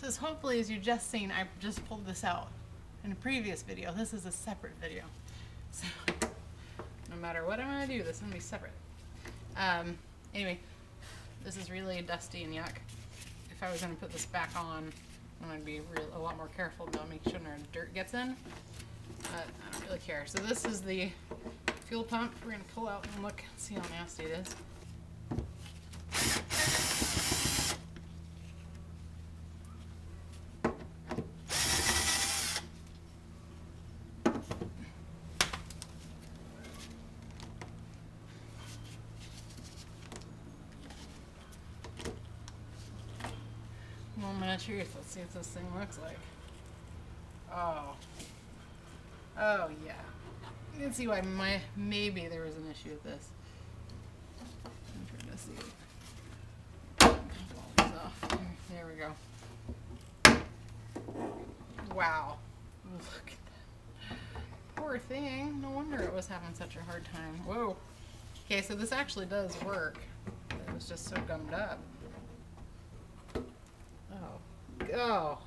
So as hopefully as you just seen, I just pulled this out in a previous video. This is a separate video. So no matter what I'm gonna do, this is gonna be separate. Anyway, this is really dusty and yuck. If I was gonna put this back on, I'm gonna be a lot more careful about making sure no dirt gets in. But I don't really care. So this is the fuel pump. We're gonna pull out and look, see how nasty it is. Moment of truth. Let's see what this thing looks like. Oh. Oh yeah. You can see why maybe there was an issue with this. I'm trying to see it. Pull these off. There we go. Wow. Look at that. Poor thing. No wonder it was having such a hard time. Whoa. Okay, so this actually does work. It was just so gummed up. Oh,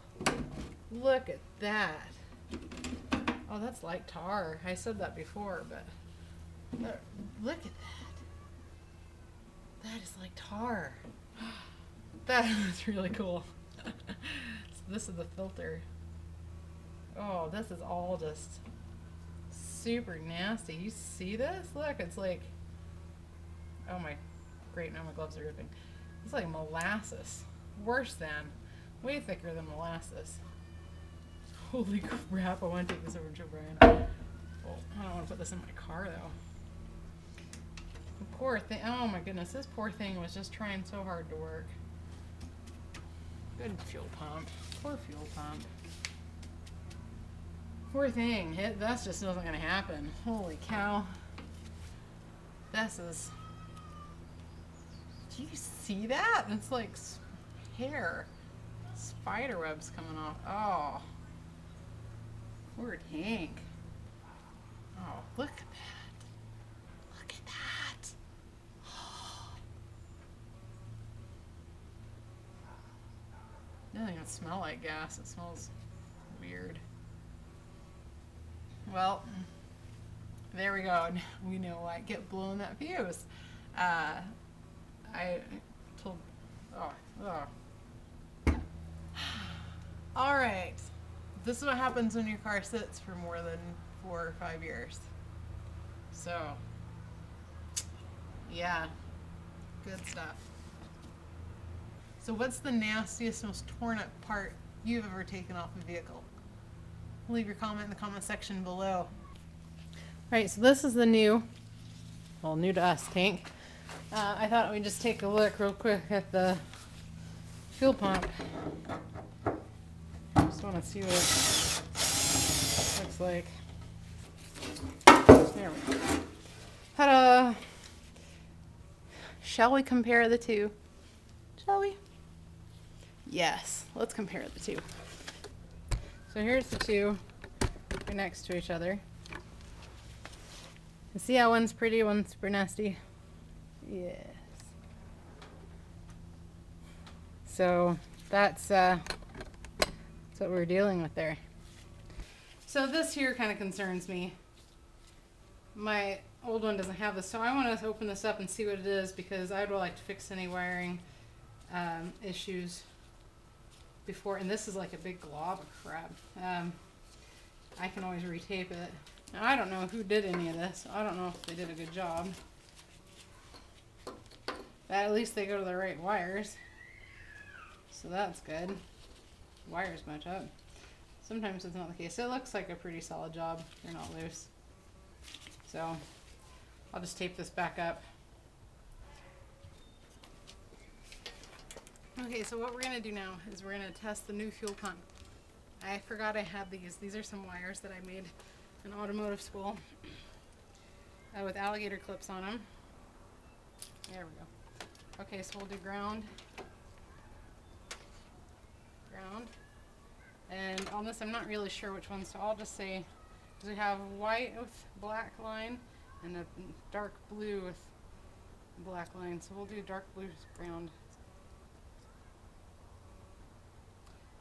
look at that. Oh, that's like tar. I said that before, but look at that. That is like tar. That is really cool. So this is the filter. Oh, this is all just super nasty. You see this? Look, it's like, oh my, great, now my gloves are ripping. It's like molasses. Worse than. Way thicker than molasses. Holy crap, I want to take this over to Joe Brian. Well, I don't want to put this in my car though. The poor thing, oh my goodness, this poor thing was just trying so hard to work. Good fuel pump. Poor fuel pump. Poor thing, that just wasn't going to happen. Holy cow. This is, do you see that? It's like hair. Spider webs coming off. Oh. Poor tank. Oh, look at that. Look at that. Oh. It doesn't even smell like gas. It smells weird. Well, there we go. We know why it kept blowing that fuse. I told, oh. All right, this is what happens when your car sits for more than 4 or 5 years. So, yeah, good stuff. So what's the nastiest, most torn up part you've ever taken off a vehicle? Leave your comment in the comment section below. All right, so this is the new to us tank. I thought we'd just take a look real quick at the fuel pump. Just want to see what it looks like. There we go. Ta-da! Shall we compare the two? Shall we? Yes, let's compare the two. So here's the two. They're next to each other. You see how one's pretty, one's super nasty? Yes. So that's what we're dealing with there. So this here kind of concerns me. My old one doesn't have this, so I want to open this up and see what it is, because I'd like to fix any wiring issues before. And this is like a big glob of crap. I can always retape it. Now, I don't know who did any of this. I don't know if they did a good job. But at least they go to the right wires. So that's good. Wires match up. Sometimes it's not the case. It looks like a pretty solid job. They're not loose. So I'll just tape this back up. Okay, so what we're going to do now is we're going to test the new fuel pump. I forgot I had these. These are some wires that I made in automotive school with alligator clips on them. There we go. Okay, so we'll do ground. Ground. And on this, I'm not really sure which one, so I'll just say, because we have white with black line and a dark blue with black line. So we'll do dark blue ground.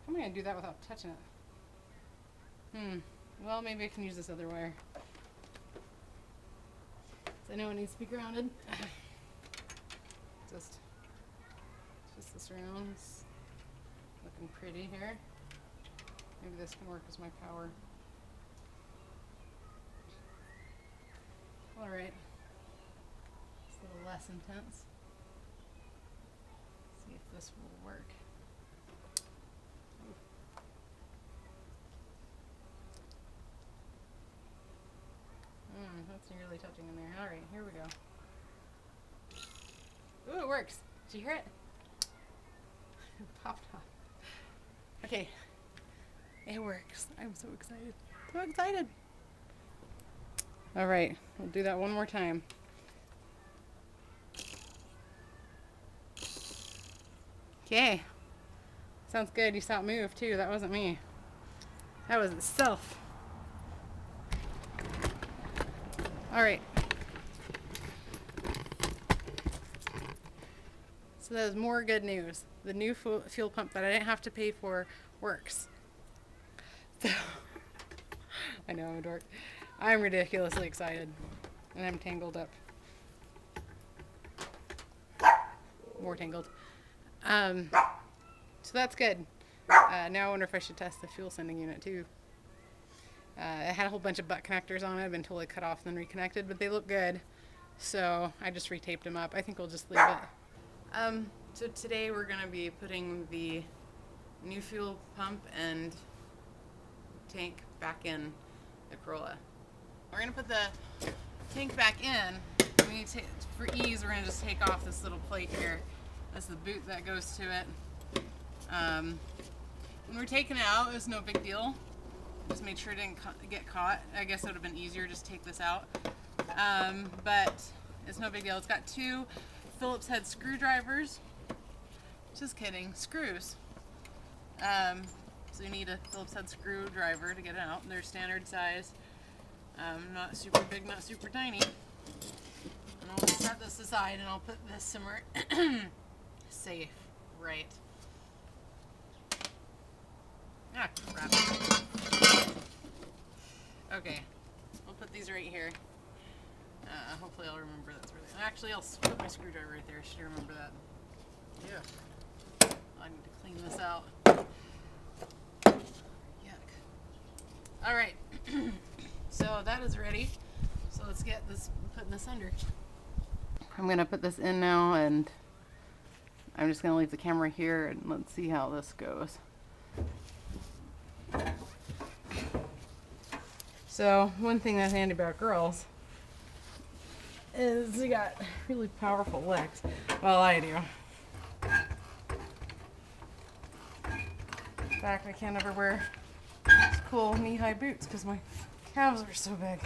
How am I gonna do that without touching it? Well, maybe I can use this other wire. So I know it needs to be grounded. Just this round. It's looking pretty here. Maybe this can work as my power. All right. It's a little less intense. See if this will work. That's nearly touching in there. All right, here we go. Ooh, it works. Did you hear it? It popped off. Okay, it works. I'm so excited. So excited. All right, we'll do that one more time. Okay. Sounds good. You saw it move too. That wasn't me. That was itself. All right. So that was more good news. The new fuel pump that I didn't have to pay for works. So, I know I'm a dork. I'm ridiculously excited. And I'm tangled up. More tangled. So that's good. Now I wonder if I should test the fuel sending unit too. It had a whole bunch of butt connectors on it. I've been totally cut off and then reconnected, but they look good. So I just retaped them up. I think we'll just leave it. So today we're going to be putting the new fuel pump and tank back in the Corolla. We're going to put the tank back in. We need to, for ease, we're going to just take off this little plate here. That's the boot that goes to it. When we're taking it out, it was no big deal. Just made sure it didn't get caught. I guess it would have been easier just take this out. But it's no big deal. It's got 2 Phillips head screwdrivers. Just kidding, screws. So you need a Phillips head screwdriver to get it out. They're standard size. Not super big, not super tiny. And I'll set this aside and I'll put this somewhere safe, right? Ah, crap. Okay, I'll put these right here. Hopefully I'll remember that's really... Actually, I'll put my screwdriver right there. I should remember that. Yeah. I need to clean this out. Yuck. All right. So that is ready. So let's get this, putting this under. I'm going to put this in now, and I'm just going to leave the camera here, and let's see how this goes. So one thing that's handy about girls is they got really powerful legs. Well, I do. In fact, I can't ever wear these cool knee-high boots because my calves are so big.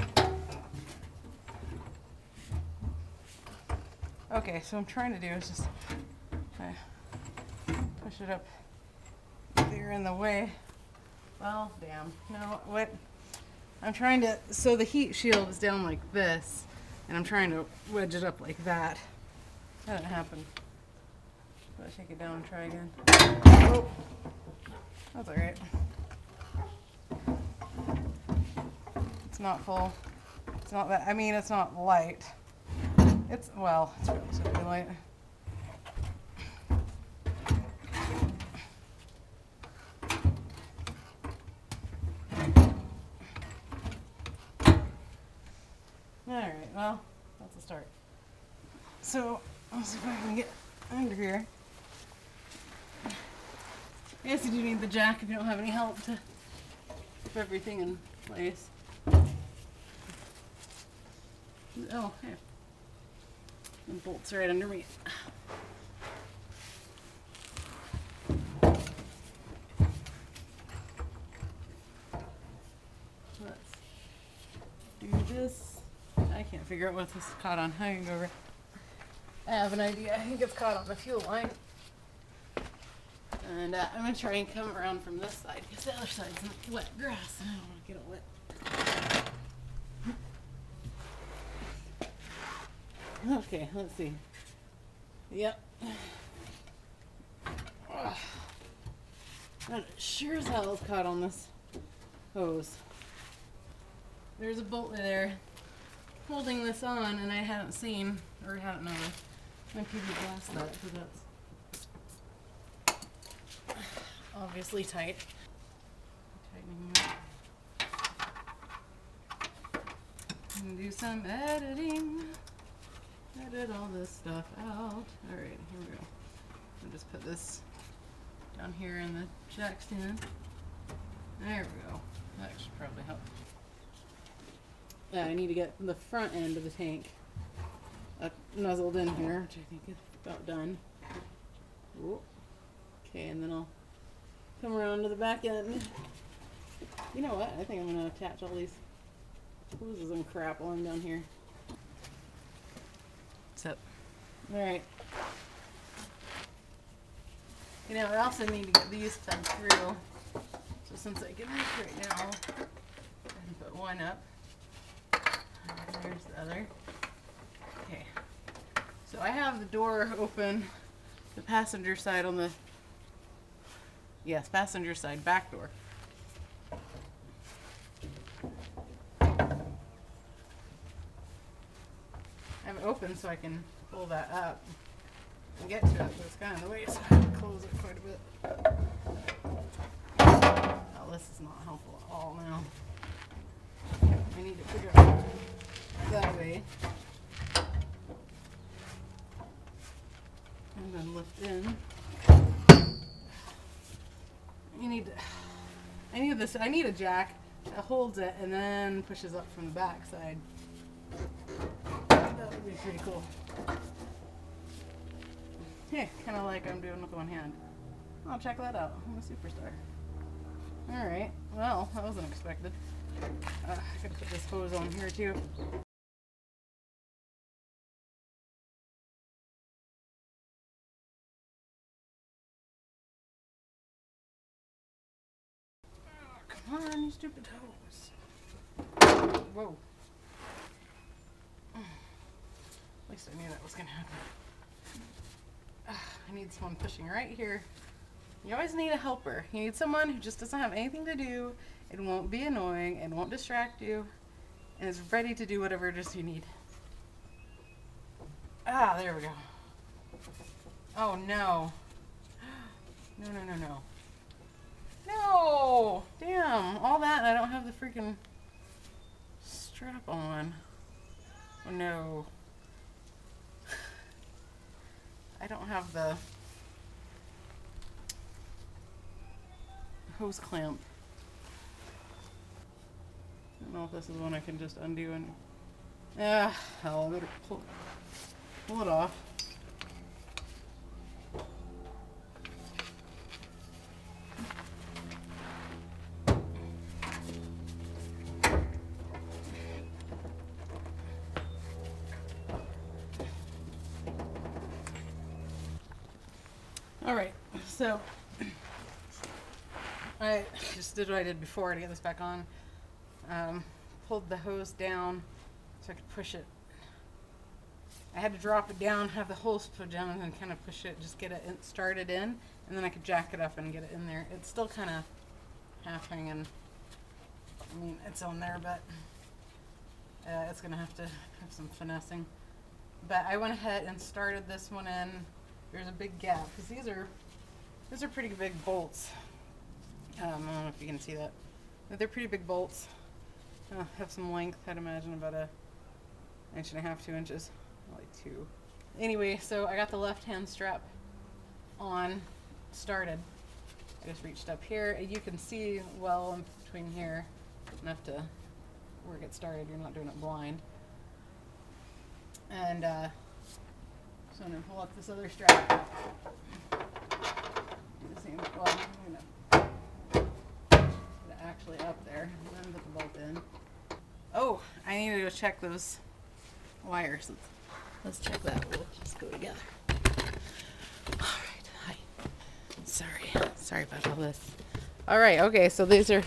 Okay, so what I'm trying to do is just push it up there in the way. Well, damn. No, what? I'm trying to, so the heat shield is down like this, and I'm trying to wedge it up like that. That didn't happen. Let's take it down and try again. Oh, that's all right. It's not full. It's not that, I mean, it's not light. It's, well, it's relatively light. Alright, well, that's a start. So, let's see if I can get under here. I guess you do need the jack if you don't have any help to keep everything in place. Oh, hey. The bolt's right under me. Let's do this. I can't figure out what this is caught on. I can go over. I have an idea. I think it's caught on the fuel line. And I'm going to try and come around from this side because the other side's in wet grass and I don't want to get it wet. Okay, let's see. Yep. That sure as hell is caught on this hose. There's a bolt there holding this on, and I hadn't seen, or hadn't noticed. My PV glass that, because that's obviously tight. Tightening that. And do some editing. Edit all this stuff out. Alright, here we go. I'll just put this down here in the jack stand. There we go. That should probably help. I need to get the front end of the tank nuzzled in here, which I think is about done. Ooh. Okay, and then I'll come around to the back end. You know what? I think I'm going to attach all these hoses and crap along down here. What's up? Alright. You know, I also need to get these fed through. So since I can reach right now, I can put one up. And there's the other. Okay. So I have the door open, the passenger side on the, yes, passenger side, back door. I have it open so I can pull that up and get to it, but it's kind of in the way, so I have to close it quite a bit. Oh, this is not helpful at all now. I need to figure out that way. And then lift in. I need a jack that holds it and then pushes up from the back side. That would be pretty cool. Hey, kind of like I'm doing with one hand. I'll check that out. I'm a superstar. Alright, well, that wasn't expected. I gotta put this hose on here too. Oh, come on, you stupid hose. Whoa. At least I knew that was gonna happen. I need someone pushing right here. You always need a helper. You need someone who just doesn't have anything to do and won't be annoying and won't distract you and is ready to do whatever it is you need. Ah, there we go. Oh no. No, no, no, no. No! Damn, all that and I don't have the freaking strap on. Oh no. I don't have the hose clamp. I don't know if this is one I can just undo and hell, I better pull it off. Alright, so I just did what I did before to get this back on. Pulled the hose down so I could push it. I had to drop it down, have the hose put down, and then kind of push it, just get it started in, and then I could jack it up and get it in there. It's still kind of half hanging. I mean, it's on there, but it's going to have some finessing. But I went ahead and started this one in. There's a big gap because these are pretty big bolts. I don't know if you can see that, but they're pretty big bolts. Have some length. I'd imagine about an 1.5 inches, 2 inches, like 2. Anyway, so I got the left-hand strap on, started. I just reached up here. You can see well in between here enough to work it started. You're not doing it blind. And so I'm going to pull up this other strap. Do the same. Well, I'm going to put it actually up there and then put the bolt in. Oh, I need to go check those wires. Let's check that. We'll just go together. All right. Hi. Sorry about all this. All right. Okay. So these are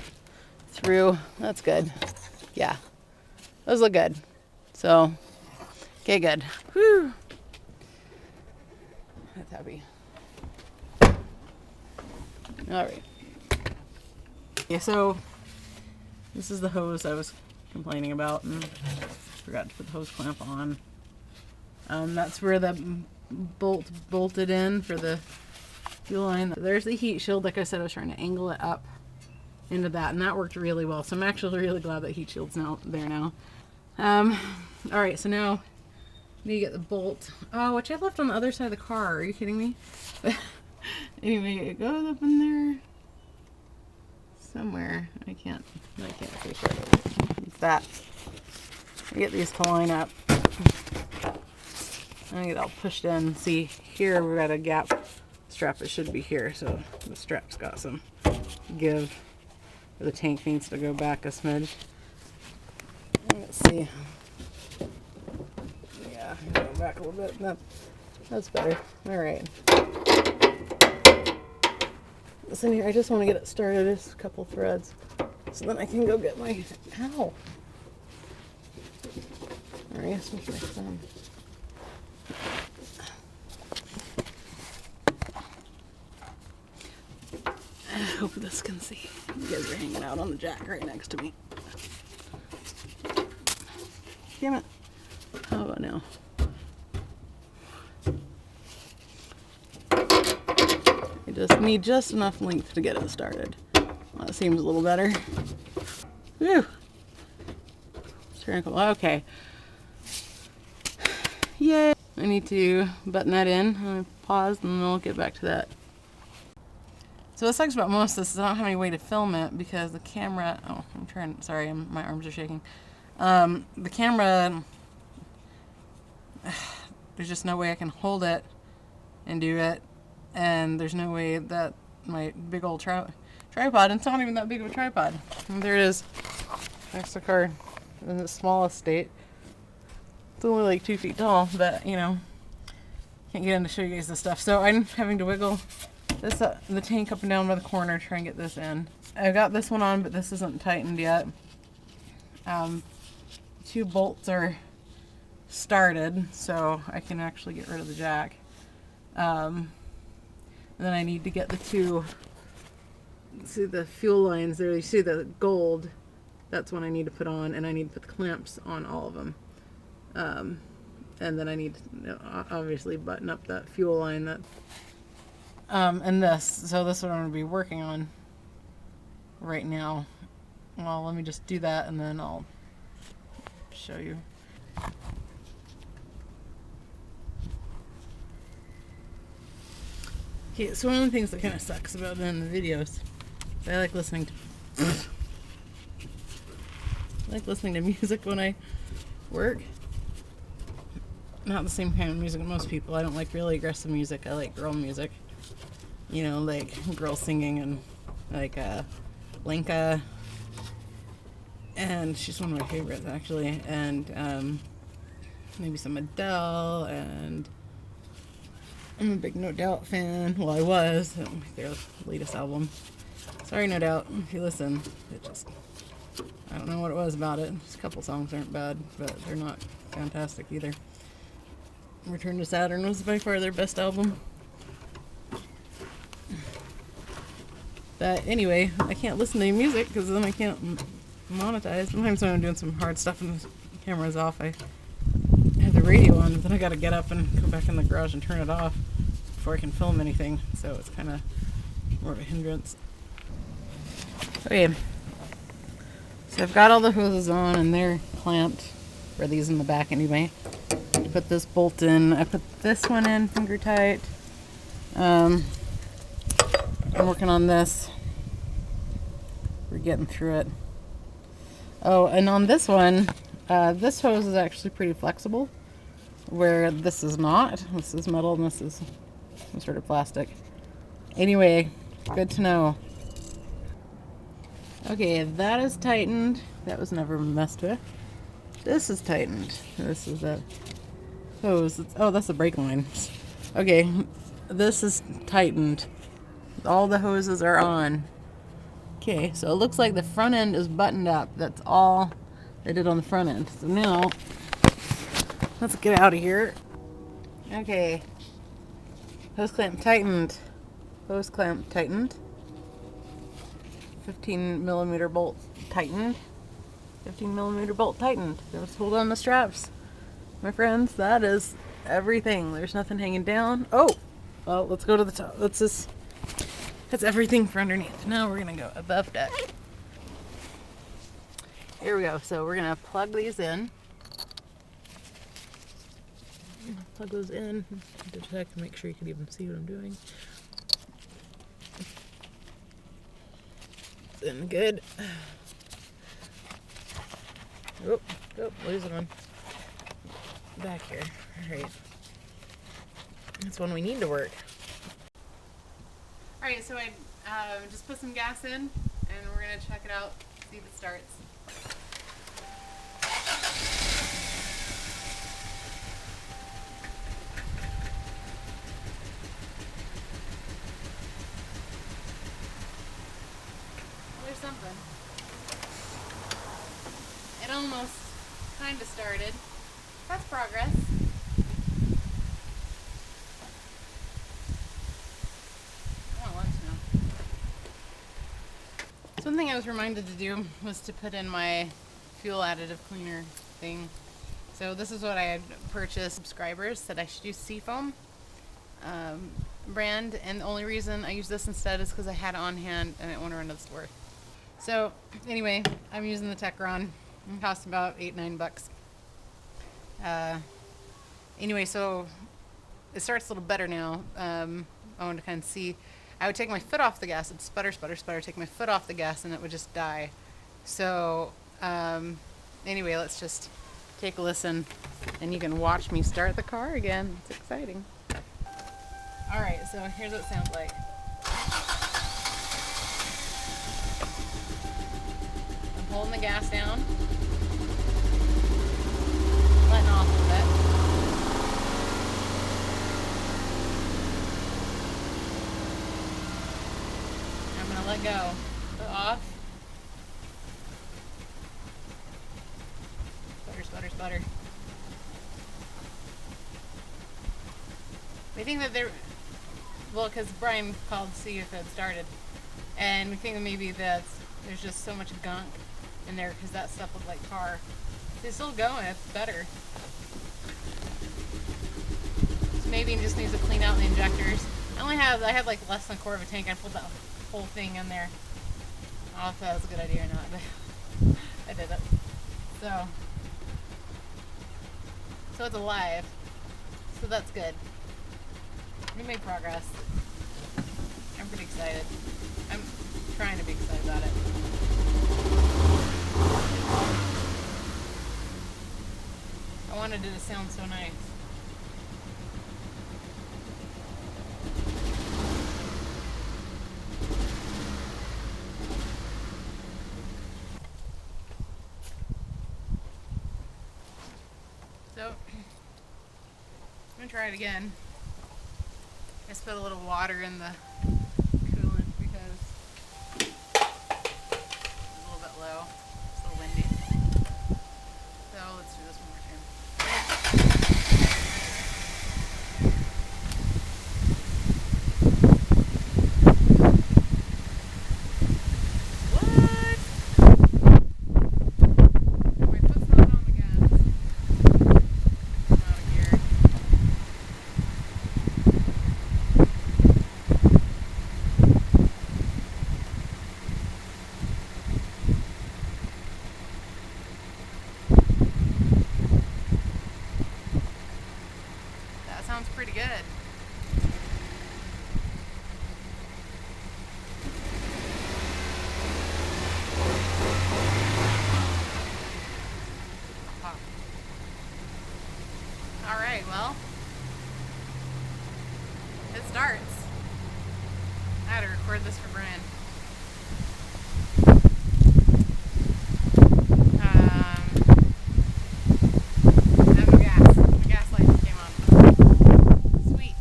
through. That's good. Yeah. Those look good. So, okay, good. Whew. That's heavy. All right. Yeah, so this is the hose I was complaining about and forgot to put the hose clamp on. That's where the bolt bolted in for the fuel line. There's the heat shield. Like I said, I was trying to angle it up into that, and that worked really well. So I'm actually really glad that heat shield's now there now. All right, so now need to get the bolt. Oh, which I left on the other side of the car. Are you kidding me? Anyway, it goes up in there somewhere. I can't see sure. It's that. I get these to line up. I get it all pushed in. See, here we've got a gap strap. It should be here, so the strap's got some give. The tank needs to go back a smidge. Let's see. Yeah, go back a little bit. That's better. All right. Listen here, I just want to get it started. Just a couple threads, so then I can go get my. Ow. All right, let's make some. I hope this can see. You guys are hanging out on the jack right next to me. Damn it. How about now? I just need just enough length to get it started. Well, that seems a little better. Whew. Okay. Yay. I need to button that in. I'm going to pause and then I'll get back to that. So what sucks about most of this is I don't have any way to film it because the camera, sorry, my arms are shaking. The camera, there's just no way I can hold it and do it. And there's no way that my big old tripod, and it's not even that big of a tripod. And there it is, next to the car in the smallest state. It's only like 2 feet tall, but you know, can't get in to show you guys this stuff. So I'm having to wiggle this the tank up and down by the corner, try and get this in. I've got this one on, but this isn't tightened yet. 2 bolts are started, so I can actually get rid of the jack. And then I need to get the 2, see the fuel lines there, you see the gold, that's one I need to put on, and I need to put the clamps on all of them. And then I need to obviously button up that fuel line that, and this, so this is what I'm going to be working on right now. Well, let me just do that and then I'll show you. Okay, so one of the things that kind of sucks about doing the videos, I like listening to music when I work. Not the same kind of music as most people. I don't like really aggressive music. I like girl music. You know, like girls singing and like Lenka. And she's one of my favorites actually. And maybe some Adele, and I'm a big No Doubt fan. Well, I was. Their latest album. Sorry, No Doubt, if you listen. It just, I don't know what it was about it. Just a couple songs aren't bad, but they're not fantastic either. Return to Saturn was by far their best album. But anyway, I can't listen to music because then I can't monetize. Sometimes when I'm doing some hard stuff and the camera's off, I have the radio on, but then I gotta get up and go back in the garage and turn it off before I can film anything. So it's kind of more of a hindrance. Okay, so I've got all the hoses on and they're clamped, for these in the back anyway. Put this bolt in. I put this one in finger tight. I'm working on this. We're getting through it. Oh, and on this one, this hose is actually pretty flexible, where this is not. This is metal and this is some sort of plastic. Anyway, good to know. Okay, that is tightened. That was never messed with. This is tightened. This is the hose. Oh, that's the brake line. Okay, this is tightened. All the hoses are on. Okay, so it looks like the front end is buttoned up. That's all I did on the front end. So now, let's get out of here. Okay. Hose clamp tightened. Hose clamp tightened. 15 millimeter bolt tightened. 15 millimeter bolt tightened. Just hold on the straps, my friends. That is everything. There's nothing hanging down. Oh, well, let's go to the top. That's everything for underneath. Now we're gonna go above deck. Here we go. So we're gonna plug these in. Plug those in to check and make sure you can even see what I'm doing. It's in good. Oh, losing one. Back here. Alright. That's one we need to work. Alright, so I just put some gas in and we're going to check it out, see if it starts. There's something. It almost kind of started. That's progress. I want lunch now. So one thing I was reminded to do was to put in my fuel additive cleaner thing. So this is what I had purchased. Subscribers said I should use Seafoam brand, and the only reason I use this instead is because I had it on hand and I didn't want to run to the store. So anyway, I'm using the Techron. It cost about $8-9. Anyway, so it starts a little better now. I want to kind of see. I would take my foot off the gas, it'd sputter, take my foot off the gas, and it would just die. So anyway, let's just take a listen, and you can watch me start the car again. It's exciting. All right, so here's what it sounds like. I'm holding the gas down, letting off a little bit. I'm gonna let go. Foot off. Sputter. We think that because Brian called to see if it started, and we think that maybe there's just so much gunk in there because that stuff looked like tar. It's still going. It's better. So maybe it just needs to clean out the injectors. I had like less than a quarter of a tank. I pulled that whole thing in there. I don't know if that was a good idea or not, but I did it. So it's alive. So that's good. We made progress. I'm pretty excited. I'm trying to be excited about it. I wanted it to sound so nice. So, I'm gonna try it again. I just put a little water in the coolant because it's a little bit low. It's a little windy. So let's do this one more time. What? My foot's not on the gas. I'm out of gear. That sounds pretty good. Alright, well, it starts. I had to record this for Brian. No gas. The gas lights came on. Sweet.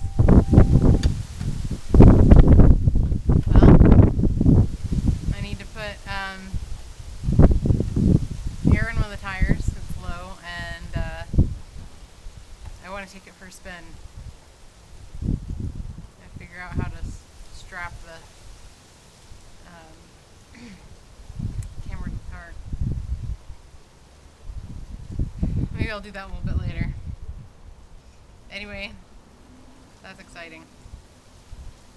Well, I need to put air in one of the tires. It's low, and I want to take it for a spin. I figure out how to strap the Maybe I'll do that a little bit later. Anyway, that's exciting.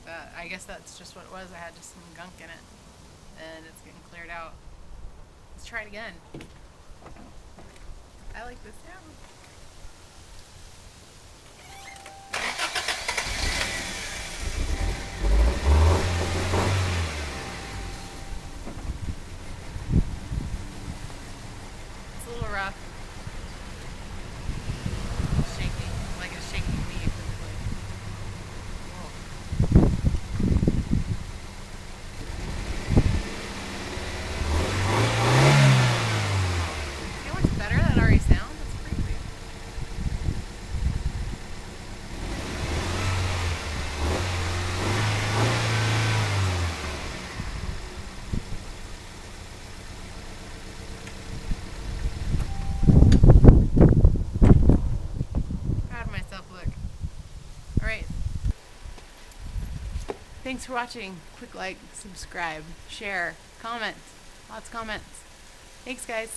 But I guess that's just what it was. I had just some gunk in it. And it's getting cleared out. Let's try it again. I like this sound. It's a little rough. Shaky. Like it's shaking me physically. Whoa. See how much better that already sounds? That's crazy. Proud of myself, look. Alright. Thanks for watching. Quick like, subscribe, share, comment. Lots of comments. Thanks, guys.